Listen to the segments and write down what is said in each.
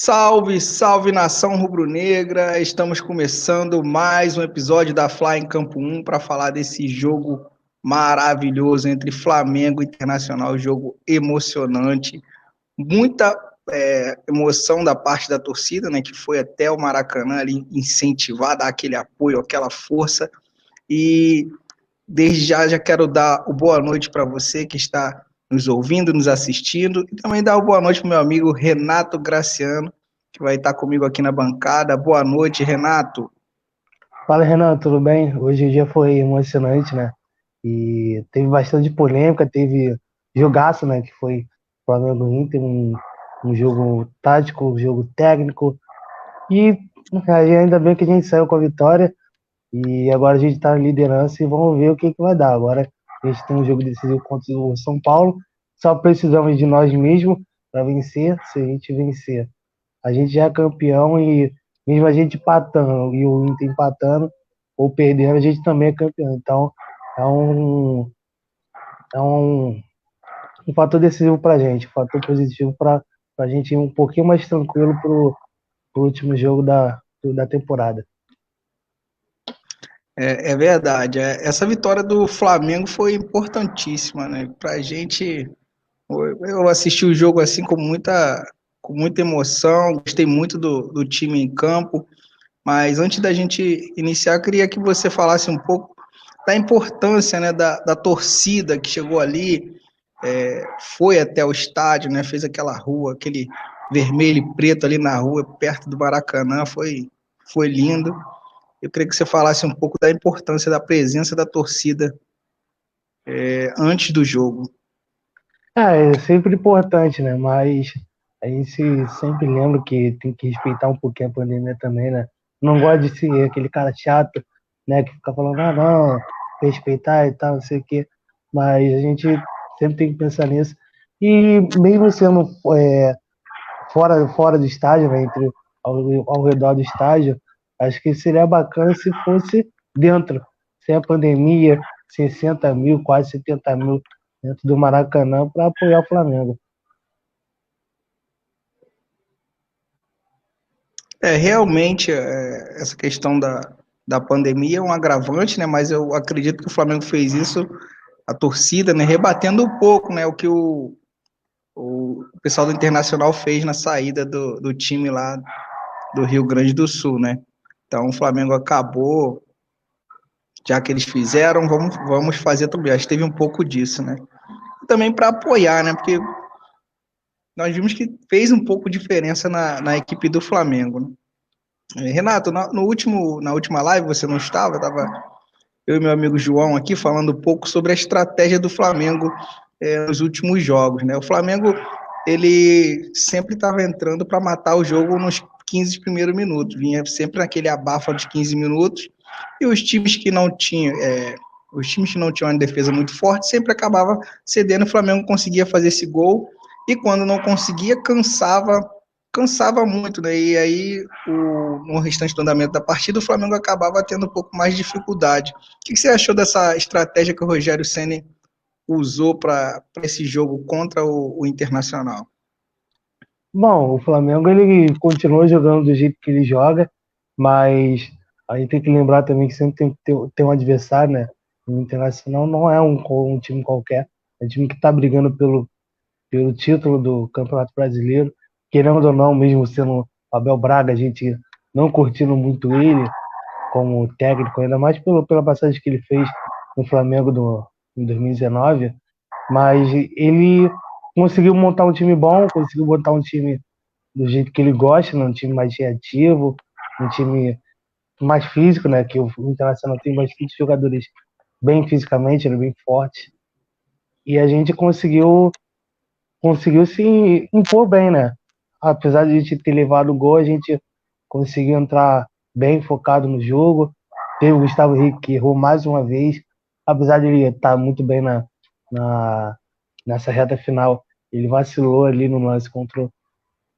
Salve, salve nação rubro-negra! Estamos começando mais um episódio da Fly em Campo 1 para falar desse jogo maravilhoso entre Flamengo e Internacional, jogo emocionante, muita emoção da parte da torcida, né, que foi até o Maracanã ali incentivar, dar aquele apoio, aquela força. E desde já quero dar o boa noite para você que está nos ouvindo, nos assistindo, e também dar o boa noite para o meu amigo Renato Graciano, que vai estar comigo aqui na bancada. Boa noite, Renato. Fala, Renan, tudo bem? Hoje o dia foi emocionante, né? E teve bastante polêmica, teve jogaço, né? Que foi Flamengo e Inter, um jogo tático, um jogo técnico. E aí, ainda bem que a gente saiu com a vitória e agora a gente está na liderança e vamos ver o que vai dar. Agora a gente tem um jogo decisivo contra o São Paulo, só precisamos de nós mesmos para vencer. Se a gente vencer, a gente já é campeão e mesmo a gente empatando e o Inter empatando ou perdendo, a gente também é campeão. Então é um fator decisivo para a gente, um fator positivo para a gente ir um pouquinho mais tranquilo pro último jogo da temporada. É verdade. Essa vitória do Flamengo foi importantíssima, né? Pra gente, eu assisti o jogo assim com muita emoção, gostei muito do time em campo. Mas antes da gente iniciar, eu queria que você falasse um pouco da importância, né, da torcida que chegou ali, foi até o estádio, né, fez aquela rua, aquele vermelho e preto ali na rua, perto do Maracanã, foi lindo. Eu queria que você falasse um pouco da importância da presença da torcida antes do jogo. É sempre importante, né? Mas a gente sempre lembra que tem que respeitar um pouquinho a pandemia também, né? Não gosto de ser aquele cara chato, né? Que fica falando, ah, não, respeitar e tal, não sei o quê. Mas a gente sempre tem que pensar nisso. E mesmo sendo fora do estádio, né? Ao redor do estádio, acho que seria bacana se fosse dentro, sem a pandemia, 60 mil, quase 70 mil dentro do Maracanã para apoiar o Flamengo. Realmente, essa questão da pandemia é um agravante, né? Mas eu acredito que o Flamengo fez isso, a torcida, né? Rebatendo um pouco, né? O que o pessoal do Internacional fez na saída do time lá do Rio Grande do Sul, né? Então o Flamengo acabou, já que eles fizeram, vamos fazer também. Acho que teve um pouco disso, né? Também para apoiar, né? Porque nós vimos que fez um pouco de diferença na equipe do Flamengo, né? Renato, na última live você não estava eu e meu amigo João aqui falando um pouco sobre a estratégia do Flamengo nos últimos jogos, né? O Flamengo ele sempre estava entrando para matar o jogo nos 15 primeiros minutos, vinha sempre naquele abafa dos 15 minutos e os times que não tinham uma defesa muito forte sempre acabava cedendo, o Flamengo conseguia fazer esse gol e quando não conseguia cansava muito, né? E aí, no restante do andamento da partida, o Flamengo acabava tendo um pouco mais de dificuldade. O que você achou dessa estratégia que o Rogério Ceni usou para esse jogo contra o Internacional? Bom, o Flamengo ele continua jogando do jeito que ele joga, mas a gente tem que lembrar também que sempre tem que ter um adversário, né? O Internacional não é um time qualquer, é um time que está brigando pelo título do Campeonato Brasileiro, querendo ou não, mesmo sendo o Abel Braga, a gente não curtindo muito ele como técnico, ainda mais pela passagem que ele fez no Flamengo em 2019, mas ele conseguiu montar um time bom, conseguiu montar um time do jeito que ele gosta, né? Um time mais reativo, um time mais físico, né? Que o Internacional tem bastante jogadores bem fisicamente, né? Bem fortes, e a gente conseguiu se impor bem, né? Apesar de a gente ter levado o gol, a gente conseguiu entrar bem focado no jogo. Teve o Gustavo Henrique que errou mais uma vez, apesar de ele estar muito bem na, nessa reta final. Ele vacilou ali no lance com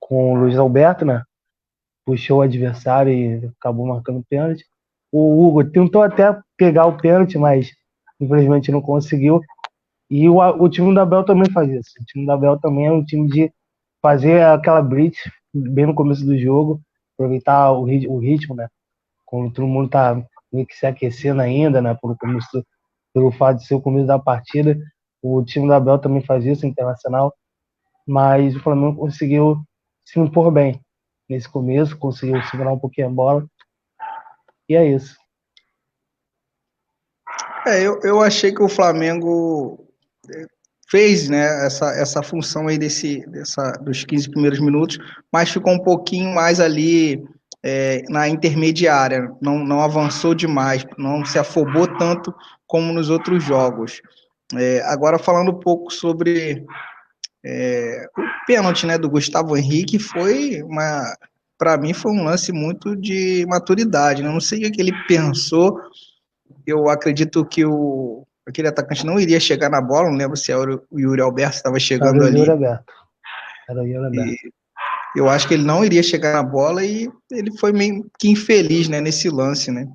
o Luiz Alberto, né? Puxou o adversário e acabou marcando pênalti. O Hugo tentou até pegar o pênalti, mas infelizmente não conseguiu. E o time da Abel também faz isso. O time da Abel também é um time de fazer aquela blitz, bem no começo do jogo, aproveitar o ritmo, né? Quando todo mundo tá meio que se aquecendo ainda, né? Pelo fato de ser o começo da partida. O time da Abel também faz isso, Internacional, mas o Flamengo conseguiu se impor bem nesse começo, conseguiu segurar um pouquinho a bola, e é isso. Eu achei que o Flamengo fez, né, essa função aí dos 15 primeiros minutos, mas ficou um pouquinho mais ali na intermediária, não avançou demais, não se afobou tanto como nos outros jogos. Agora falando um pouco sobre o pênalti, né, do Gustavo Henrique, para mim foi um lance muito de maturidade, né? Eu não sei o que ele pensou. Eu acredito que aquele atacante não iria chegar na bola, não lembro se era o Yuri Alberto estava Era chegando o Yuri ali. Aberto. Era o Yuri E Aberto. eu acho que ele não iria chegar na bola e ele foi meio que infeliz, né, nesse lance, né,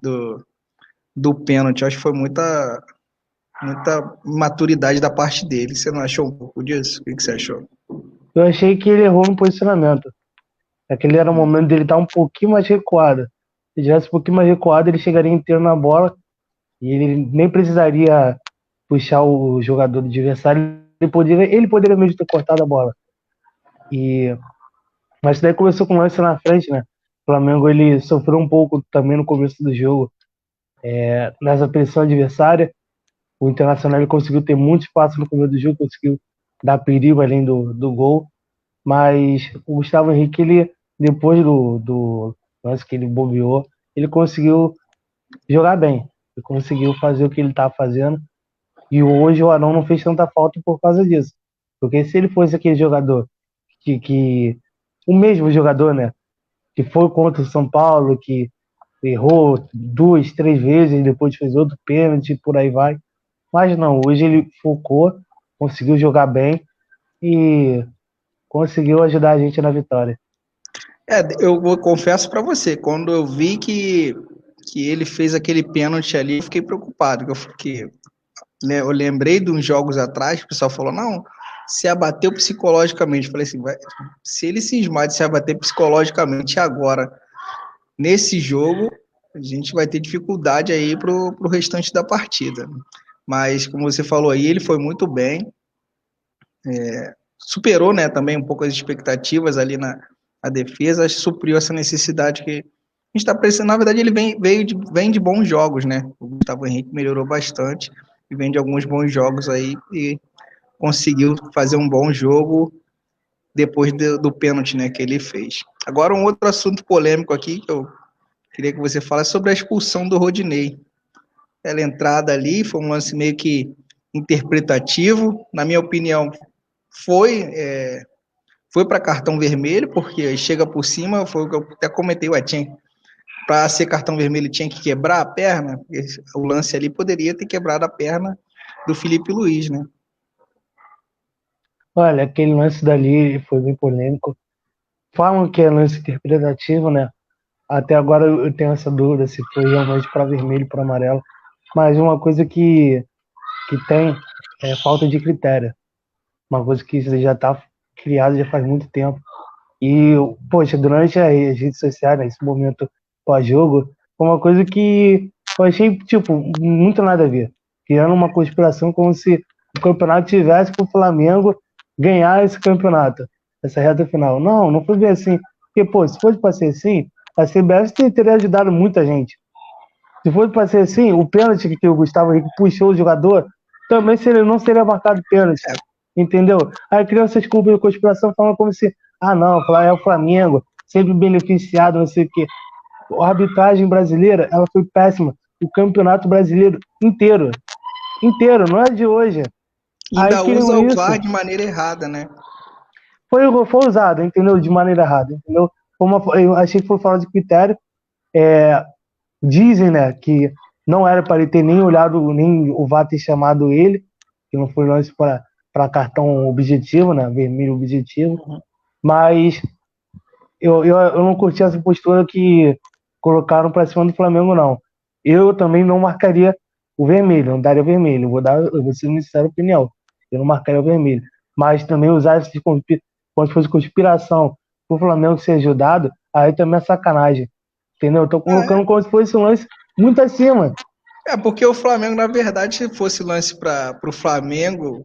do pênalti. Eu acho que foi muita maturidade da parte dele. Você não achou um pouco disso? O que você achou? Eu achei que ele errou no posicionamento. Aquele era o momento dele estar um pouquinho mais recuado. Se ele tivesse um pouquinho mais recuado, ele chegaria inteiro na bola e ele nem precisaria puxar o jogador do adversário. Ele poderia mesmo ter cortado a bola. Mas daí começou com o lance na frente, né? O Flamengo ele sofreu um pouco também no começo do jogo, nessa pressão adversária. O Internacional ele conseguiu ter muito espaço no começo do jogo, conseguiu dar perigo além do gol. Mas o Gustavo Henrique, ele, depois do lance que ele bobeou, ele conseguiu jogar bem. Ele conseguiu fazer o que ele estava fazendo. E hoje o Arão não fez tanta falta por causa disso. Porque se ele fosse aquele jogador que o mesmo jogador, né? Que foi contra o São Paulo, que errou 2, 3 vezes, depois fez outro pênalti, por aí vai. Mas não, hoje ele focou, conseguiu jogar bem e conseguiu ajudar a gente na vitória. Confesso para você, quando eu vi que ele fez aquele pênalti ali, eu fiquei preocupado, né, eu lembrei de uns jogos atrás, o pessoal falou, não, se abateu psicologicamente. Eu falei assim, se ele cismar de se abater psicologicamente agora, nesse jogo, a gente vai ter dificuldade aí pro restante da partida. Mas, como você falou aí, ele foi muito bem, superou, né, também um pouco as expectativas ali na defesa, supriu essa necessidade que a gente está precisando. Na verdade, ele vem de bons jogos, né? O Gustavo Henrique melhorou bastante e vem de alguns bons jogos aí e conseguiu fazer um bom jogo depois do pênalti, né, que ele fez. Agora, um outro assunto polêmico aqui que eu queria que você falasse sobre a expulsão do Rodinei. Ela entrada ali foi um lance meio que interpretativo, na minha opinião, foi foi para cartão vermelho, porque chega por cima, foi o que eu até comentei, para ser cartão vermelho tinha que quebrar a perna, o lance ali poderia ter quebrado a perna do Felipe Luiz, né? Olha, aquele lance dali foi bem polêmico. Falam que é lance interpretativo, né? Até agora eu tenho essa dúvida se foi realmente para vermelho ou para amarelo. Mas uma coisa que tem é falta de critério. Uma coisa que já está criada já faz muito tempo. E, poxa, durante as redes sociais, né, esse momento pós-jogo, foi uma coisa que eu achei, tipo, muito nada a ver. Criando uma conspiração como se o campeonato tivesse para o Flamengo ganhar esse campeonato, essa reta final. Não, não foi bem assim. Porque, pô, se fosse para ser assim, a CBF teria ajudado muita gente. Se fosse para ser assim, o pênalti que o Gustavo Henrique puxou o jogador, também não seria marcado pênalti. Entendeu? Aí criam essas culpas de conspiração falando como se, ah não, é o Flamengo, sempre beneficiado, não sei o quê. A arbitragem brasileira, ela foi péssima. O campeonato brasileiro inteiro. Inteiro, não é de hoje. Aí Ainda usa criam o isso. VAR de maneira errada, né? Foi usado, entendeu? De maneira errada, entendeu? Eu achei que foi fora de critério. Dizem, né, que não era para ele ter nem olhado, nem o VAR ter chamado ele, que não foi lance para cartão objetivo, né, vermelho objetivo. Mas eu não curti essa postura que colocaram para cima do Flamengo, não. Eu também não marcaria o vermelho, não daria vermelho. Eu vou ser sincero opinião. Eu não marcaria o vermelho. Mas também usar isso como se fosse conspiração pro Flamengo ser ajudado, aí também é sacanagem. Entendeu? Eu tô colocando como se fosse um lance muito acima. Porque o Flamengo, na verdade, se fosse lance para o Flamengo,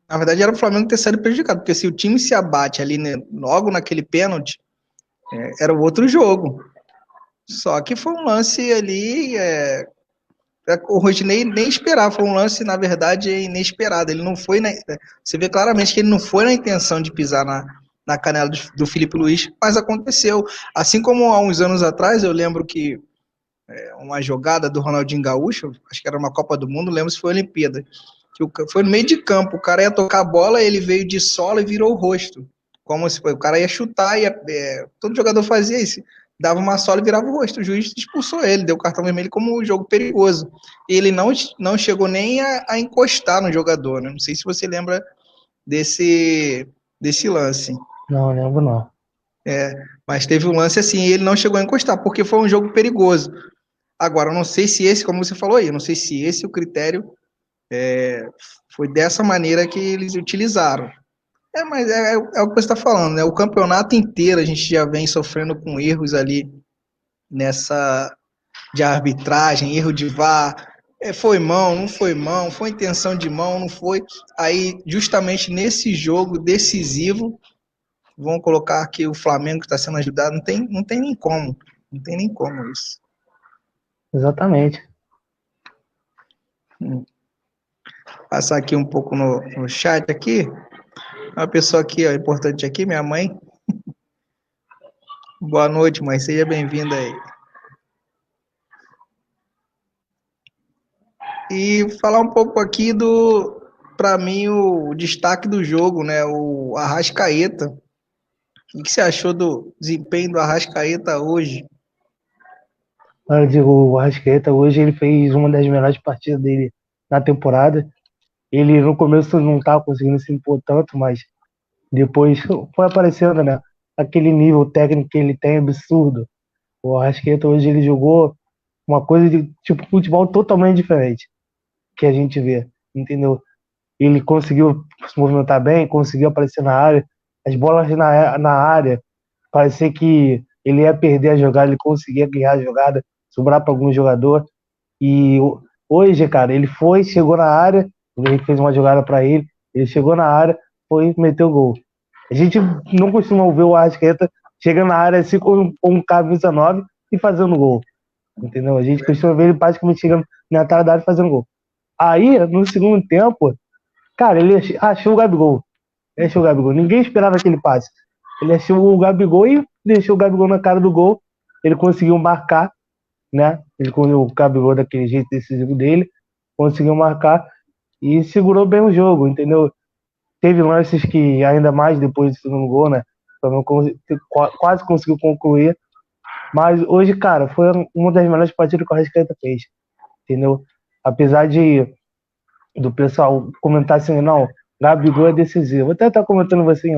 na verdade era o Flamengo ter saído prejudicado, porque se o time se abate ali, né, logo naquele pênalti, era o outro jogo. Só que foi um lance ali, o Rodinei nem esperava, foi um lance, na verdade, inesperado. Ele não foi, você vê claramente que ele não foi na intenção de pisar na canela do Felipe Luiz, mas aconteceu. Assim como há uns anos atrás, eu lembro que uma jogada do Ronaldinho Gaúcho, acho que era uma Copa do Mundo, lembro se foi Olimpíada, que foi no meio de campo, o cara ia tocar a bola, ele veio de solo e virou o rosto, como se o cara ia chutar, todo jogador fazia isso, dava uma sola e virava o rosto, o juiz expulsou ele, deu cartão vermelho como um jogo perigoso, e ele não chegou nem a encostar no jogador, né? Não sei se você lembra desse lance. Não, lembro não. Mas teve um lance assim, e ele não chegou a encostar, porque foi um jogo perigoso. Agora, eu não sei se esse, como você falou aí, eu não sei se esse o critério foi dessa maneira que eles utilizaram. Mas é o que você está falando, né? O campeonato inteiro a gente já vem sofrendo com erros ali nessa de arbitragem, erro de VAR. Foi mão, foi intenção de mão, não foi. Aí, justamente nesse jogo decisivo, vão colocar que o Flamengo está sendo ajudado. Não tem nem como. Não tem nem como isso. Exatamente. Passar aqui um pouco no chat aqui. Uma pessoa aqui, ó, importante aqui, minha mãe. Boa noite, mãe. Seja bem-vinda aí. E falar um pouco aqui para mim, o destaque do jogo, né? O Arrascaeta. O que você achou do desempenho do Arrascaeta hoje? Eu digo, o Arrascaeta hoje ele fez uma das melhores partidas dele na temporada. Ele no começo não estava conseguindo se impor tanto, mas depois foi aparecendo, né? Aquele nível técnico que ele tem absurdo. O Arrascaeta hoje ele jogou uma coisa de tipo futebol totalmente diferente que a gente vê, entendeu? Ele conseguiu se movimentar bem, conseguiu aparecer na área, as bolas na área, parecia que ele ia perder a jogada, ele conseguia ganhar a jogada, sobrar para algum jogador. E hoje, cara, ele foi, chegou na área, ele fez uma jogada para ele chegou na área, foi e meteu o gol. A gente não costuma ver o Arrascaeta chegando na área assim com um camisa 9 e fazendo gol, entendeu? A gente costuma ver ele praticamente chegando na entrada da área e fazendo gol. Aí, no segundo tempo, cara, ele achou o Gabigol. Ele achou o Gabigol. Ninguém esperava aquele passe. Ele achou o Gabigol e deixou o Gabigol na cara do gol. Ele conseguiu marcar, né? Ele com o Gabigol daquele jeito decisivo dele, conseguiu marcar e segurou bem o jogo, entendeu? Teve lances que, ainda mais depois do segundo gol, né? Quase conseguiu concluir. Mas hoje, cara, foi uma das melhores partidas que o Arrascaeta fez, entendeu? Apesar do pessoal comentar assim, não, Gabigol é decisivo. Vou até estar comentando com você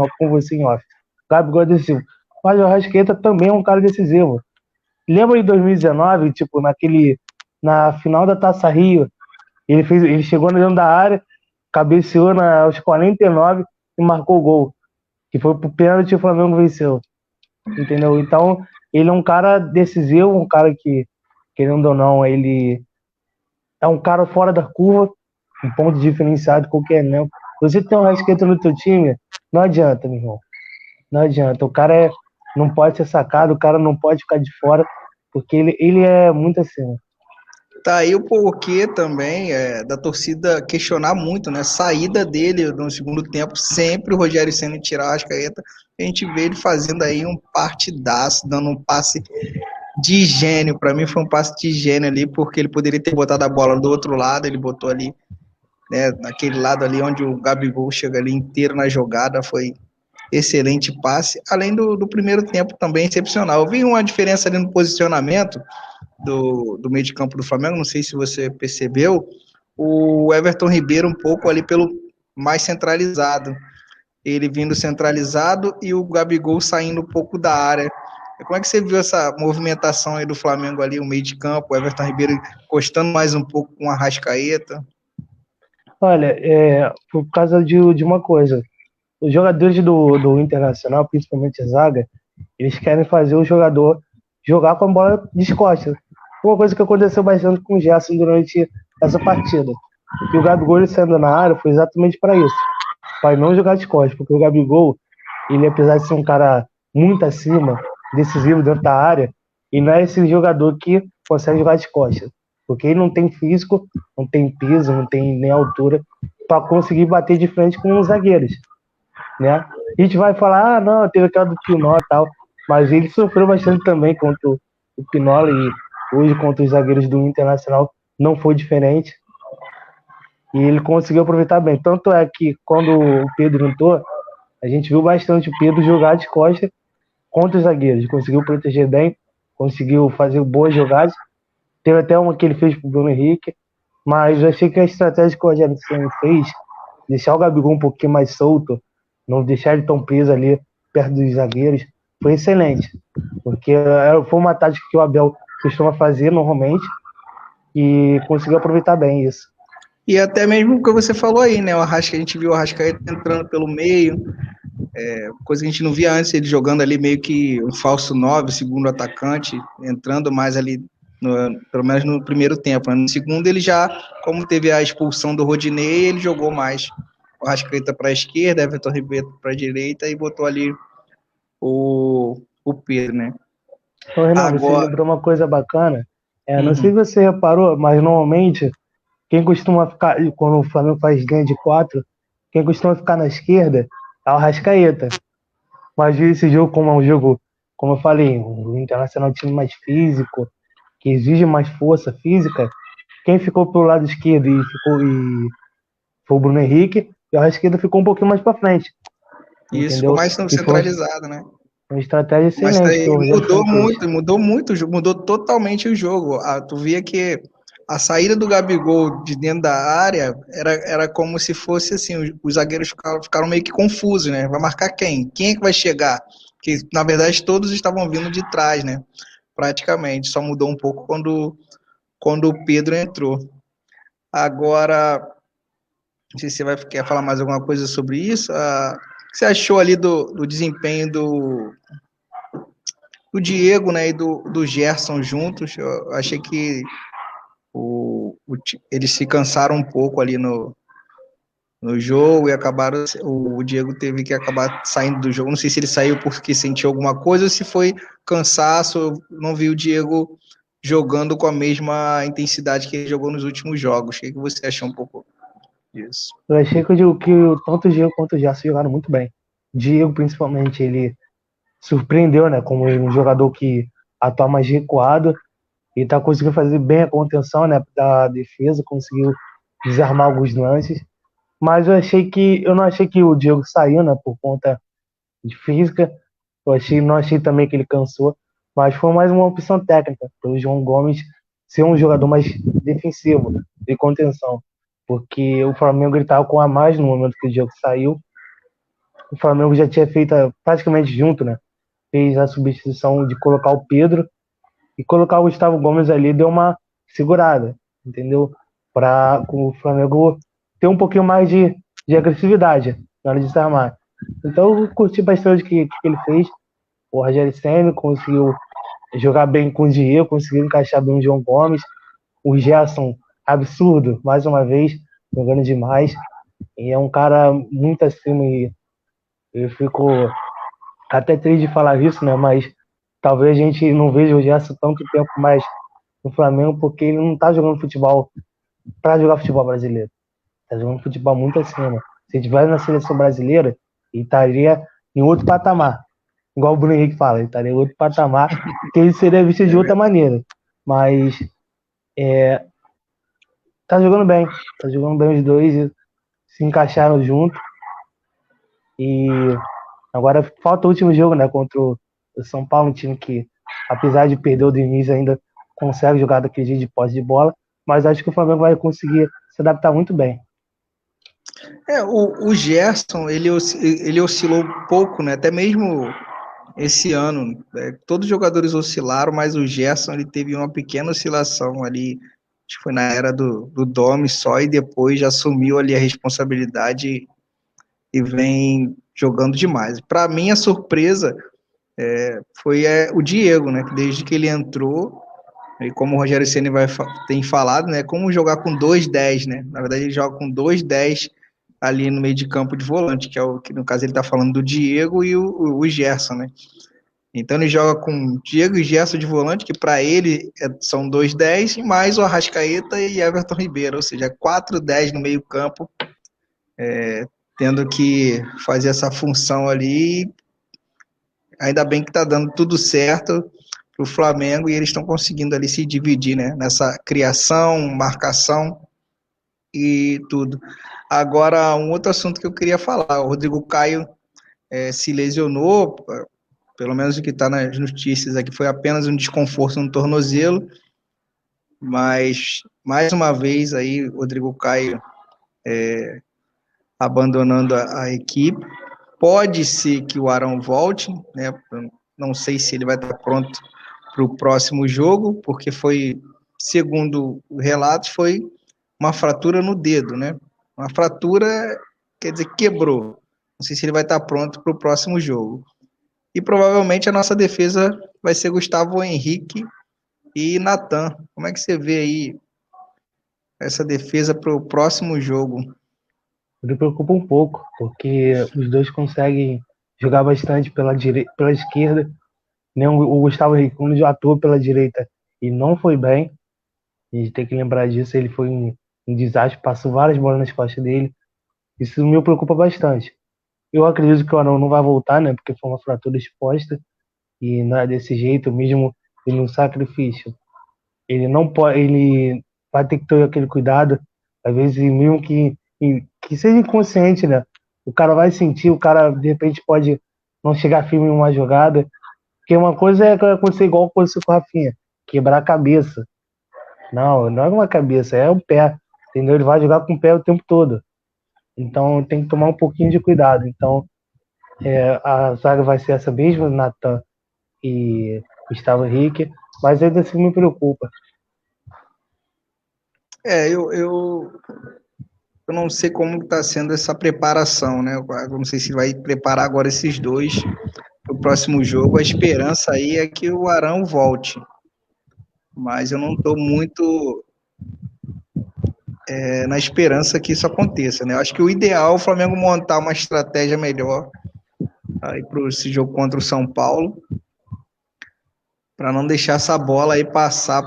em off. Gabigol é decisivo. Mas o Arrascaeta também é um cara decisivo. Lembra em 2019, tipo, na final da Taça Rio, ele chegou dentro da área, cabeceou aos 49 e marcou o gol. Que foi pro pênalti e o Flamengo venceu. Entendeu? Então, ele é um cara decisivo, um cara que, querendo ou não, ele é um cara fora da curva, um ponto diferenciado qualquer elenco. Você tem um Arrascaeta no teu time, não adianta, meu irmão. Não adianta. O cara não pode ser sacado, o cara não pode ficar de fora, porque ele é muito assim. Tá aí o porquê também da torcida questionar muito, né? Saída dele no segundo tempo, sempre o Rogério Ceni tirar a Arrascaeta. A gente vê ele fazendo aí um partidaço, dando um passe de gênio. Para mim foi um passe de gênio ali, porque ele poderia ter botado a bola do outro lado, ele botou ali, né, naquele lado ali onde o Gabigol chega ali inteiro na jogada, foi excelente passe, além do primeiro tempo também excepcional. Eu vi uma diferença ali no posicionamento do meio de campo do Flamengo, não sei se você percebeu, o Everton Ribeiro um pouco ali pelo mais centralizado, ele vindo centralizado e o Gabigol saindo um pouco da área. Como é que você viu essa movimentação aí do Flamengo ali, o meio de campo, o Everton Ribeiro encostando mais um pouco com a Arrascaeta? Olha, por causa de uma coisa. os jogadores do Internacional, principalmente a zaga, eles querem fazer o jogador jogar com a bola de costas. Uma coisa que aconteceu bastante com o Gerson durante essa partida. E o Gabigol ele saindo na área foi exatamente para isso, para não jogar de costas, porque o Gabigol, ele apesar de ser um cara muito acima, decisivo dentro da área, e não é esse jogador que consegue jogar de costas, porque ele não tem físico, não tem peso, não tem nem altura para conseguir bater de frente com os zagueiros, né? A gente vai falar, não, teve aquela do Pinola e tal, mas ele sofreu bastante também contra o Pinola e hoje contra os zagueiros do Internacional não foi diferente e ele conseguiu aproveitar bem. Tanto é que quando o Pedro entrou, a gente viu bastante o Pedro jogar de costas contra os zagueiros, conseguiu proteger bem, conseguiu fazer boas jogadas. Teve até uma que ele fez pro Bruno Henrique, mas eu achei que a estratégia que o Rogério Ceni fez, deixar o Gabigol um pouquinho mais solto, não deixar ele tão preso ali perto dos zagueiros, foi excelente. Porque foi uma tática que o Abel costuma fazer normalmente e conseguiu aproveitar bem isso. E até mesmo o que você falou aí, né? O Arrasca, a gente viu o Arrascaeta entrando pelo meio, coisa que a gente não via antes, ele jogando ali meio que um falso 9, segundo atacante, entrando mais ali, pelo menos no primeiro tempo. Né? No segundo, ele já, como teve a expulsão do Rodinei, ele jogou mais o Arrascaeta para a esquerda, Everton Ribeiro para a direita e botou ali o Pedro, né? Então, Renan, você Agora. lembrou uma coisa bacana. Não sei se você reparou, mas normalmente quem costuma ficar, quando o Flamengo faz linha de 4, quem costuma ficar na esquerda é o Arrascaeta. Mas esse jogo, como é um jogo, como eu falei, o Internacional é um time mais físico, que exige mais força física, quem ficou pelo lado esquerdo e foi o Bruno Henrique, e o Arrascaeta ficou um pouquinho mais para frente, Isso, ficou entendeu? mais E foi centralizado, né? uma estratégia Mas excelente que aí o Rogério Ceni fez. mudou totalmente o jogo. Tu via que a saída do Gabigol de dentro da área era como se fosse assim, os zagueiros ficaram meio que confusos, né? Vai marcar quem? Quem é que vai chegar? Porque, na verdade, todos estavam vindo de trás, né? Praticamente. Só mudou um pouco quando o Pedro entrou. Agora, não sei se você quer falar mais alguma coisa sobre isso. O que você achou ali do desempenho do Diego, né, e do Gerson juntos? Eu achei que eles se cansaram um pouco ali no jogo e acabaram. O Diego teve que acabar saindo do jogo. Não sei se ele saiu porque sentiu alguma coisa ou se foi cansaço. Eu não vi o Diego jogando com a mesma intensidade que ele jogou nos últimos jogos. O que você achou um pouco disso? Eu achei que tanto o Diego quanto o Gerson jogaram muito bem. Diego, principalmente, ele surpreendeu, né, como um jogador que atua mais recuado e tá conseguindo fazer bem a contenção, né, da defesa, conseguiu desarmar alguns lances. Mas eu não achei que o Diego saiu, né, por conta de física. Não achei também que ele cansou, mas foi mais uma opção técnica, pelo João Gomes ser um jogador mais defensivo, né, de contenção. Porque o Flamengo estava com a mais no momento que o Diego saiu. O Flamengo já tinha feito praticamente junto, né? Fez a substituição de colocar o Pedro e colocar o Gustavo Gomes ali deu uma segurada, entendeu? Para o Flamengo ter um pouquinho mais de agressividade na hora de desarmar. Então eu curti bastante o que ele fez. O Rogério Ceni conseguiu jogar bem com o Diego, conseguiu encaixar bem o João Gomes. O Gerson, absurdo, mais uma vez, jogando demais. E é um cara muito acima e eu fico até triste de falar isso, né? Mas talvez a gente não veja o Gerson tanto tempo mais no Flamengo porque ele não tá jogando futebol para jogar futebol brasileiro. Tá jogando futebol muito acima. Se ele tivesse na seleção brasileira, ele estaria em outro patamar. Igual o Bruno Henrique fala, ele estaria em outro patamar, que ele seria visto de outra maneira. Mas tá jogando bem os dois, se encaixaram junto. E agora falta o último jogo, né? Contra o São Paulo, um time que, apesar de perder o Diniz, ainda consegue jogar daquele jeito de posse de bola. Mas acho que o Flamengo vai conseguir se adaptar muito bem. O Gerson, ele oscilou um pouco, né? Até mesmo esse ano. Todos os jogadores oscilaram, mas o Gerson ele teve uma pequena oscilação ali. Acho que foi na era do Domi só, e depois já assumiu ali a responsabilidade e vem jogando demais. Para mim, a surpresa foi o Diego, né? Que desde que ele entrou, e como o Rogério Ceni tem falado, né? Como jogar com 2-10, né? Na verdade, ele joga com 2-10 ali no meio de campo de volante, que é o que no caso ele está falando do Diego e o Gerson, né? Então ele joga com Diego e Gerson de volante, que para ele são 2-10, e mais o Arrascaeta e Everton Ribeiro, ou seja, 4-10 no meio campo, tendo que fazer essa função ali. Ainda bem que está dando tudo certo para o Flamengo e eles estão conseguindo ali se dividir, né? Nessa criação, marcação e tudo. Agora, um outro assunto que eu queria falar, o Rodrigo Caio se lesionou, pelo menos o que está nas notícias aqui foi apenas um desconforto no tornozelo, mas mais uma vez aí o Rodrigo Caio abandonando a equipe. Pode ser que o Arão volte, né? Não sei se ele vai estar pronto para o próximo jogo, porque foi, segundo relatos, foi uma fratura no dedo, né? Uma fratura, quer dizer, quebrou. Não sei se ele vai estar pronto para o próximo jogo. E provavelmente a nossa defesa vai ser Gustavo Henrique e Natan. Como é que você vê aí essa defesa para o próximo jogo? Me preocupa um pouco, porque os dois conseguem jogar bastante pela esquerda. Nem o Gustavo Henrique, quando já atuou pela direita e não foi bem, a gente tem que lembrar disso, ele foi um desastre, passou várias bolas nas costas dele. Isso me preocupa bastante. Eu acredito que o Arão não vai voltar, né? Porque foi uma fratura exposta e não é desse jeito, mesmo ele um sacrifício. Ele não pode, ele vai ter que ter aquele cuidado, às vezes mesmo que seja inconsciente, né? O cara vai sentir, o cara de repente pode não chegar firme em uma jogada, porque uma coisa é acontecer igual aconteceu com o Rafinha, quebrar a cabeça. Não, não é uma cabeça, é o pé, entendeu? Ele vai jogar com o pé o tempo todo. Então tem que tomar um pouquinho de cuidado. Então a zaga vai ser essa mesma, Natan e Gustavo Henrique, mas ainda assim me preocupa. Eu não sei como está sendo essa preparação, né? Eu não sei se vai preparar agora esses dois para o próximo jogo. A esperança aí é que o Arão volte, mas eu não estou muito na esperança que isso aconteça, né? Eu acho que o ideal é o Flamengo montar uma estratégia melhor aí para esse jogo contra o São Paulo, para não deixar essa bola aí passar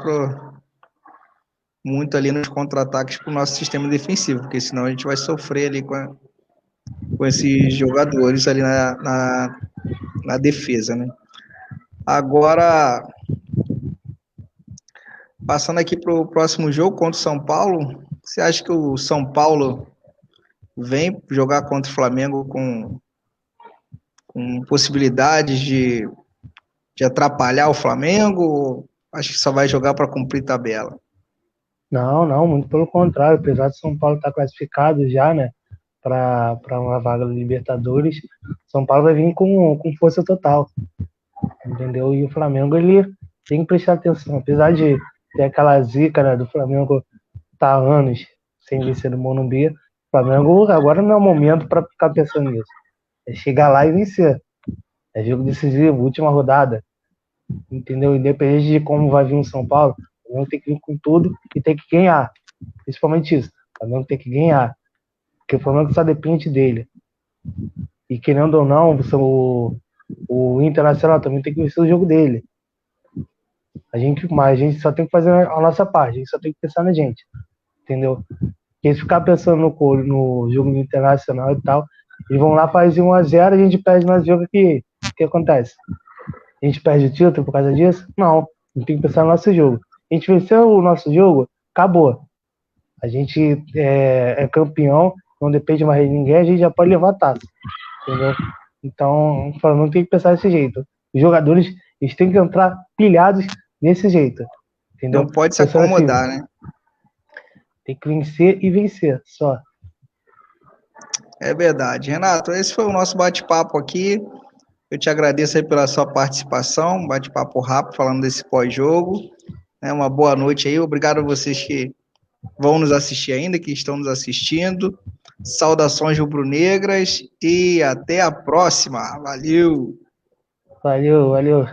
muito ali nos contra-ataques para o nosso sistema defensivo, porque senão a gente vai sofrer ali com esses jogadores ali na defesa, né? Agora, passando aqui para o próximo jogo contra o São Paulo, você acha que o São Paulo vem jogar contra o Flamengo com possibilidades de atrapalhar o Flamengo? Ou acho que só vai jogar para cumprir tabela? Não, não, muito pelo contrário. Apesar de São Paulo estar classificado já, né, para uma vaga da Libertadores, São Paulo vai vir com força total, entendeu? E o Flamengo, ele tem que prestar atenção. Apesar de ter aquela zica, né, do Flamengo estar há anos sem vencer no Morumbi, o Flamengo agora não é o momento para ficar pensando nisso. É chegar lá e vencer. É jogo decisivo, última rodada, entendeu? Independente de como vai vir o São Paulo, o Flamengo tem que vir com tudo e tem que ganhar. Principalmente isso. O Flamengo tem que ganhar. Porque o Flamengo só depende dele. E querendo ou não, o Internacional também tem que vencer o jogo dele. Mas a gente só tem que fazer a nossa parte. A gente só tem que pensar na gente. Entendeu? Porque se ficar pensando no jogo Internacional e tal, eles vão lá, fazem 1-0, a gente perde no jogo que acontece? A gente perde o título por causa disso? Não. A gente tem que pensar no nosso jogo. A gente venceu o nosso jogo, acabou. A gente é campeão, não depende mais de ninguém, a gente já pode levar a taça. Entendeu? Então, o Flamengo tem que pensar desse jeito. Os jogadores, eles têm que entrar pilhados desse jeito. Entendeu? Não pode se Pensando acomodar, assim, né? tem que vencer e vencer, só. É verdade. Renato, esse foi o nosso bate-papo aqui. Eu te agradeço aí pela sua participação, bate-papo rápido falando desse pós-jogo. Uma boa noite aí. Obrigado a vocês que vão nos assistir ainda, que estão nos assistindo. Saudações rubro-negras e até a próxima. Valeu! Valeu, valeu.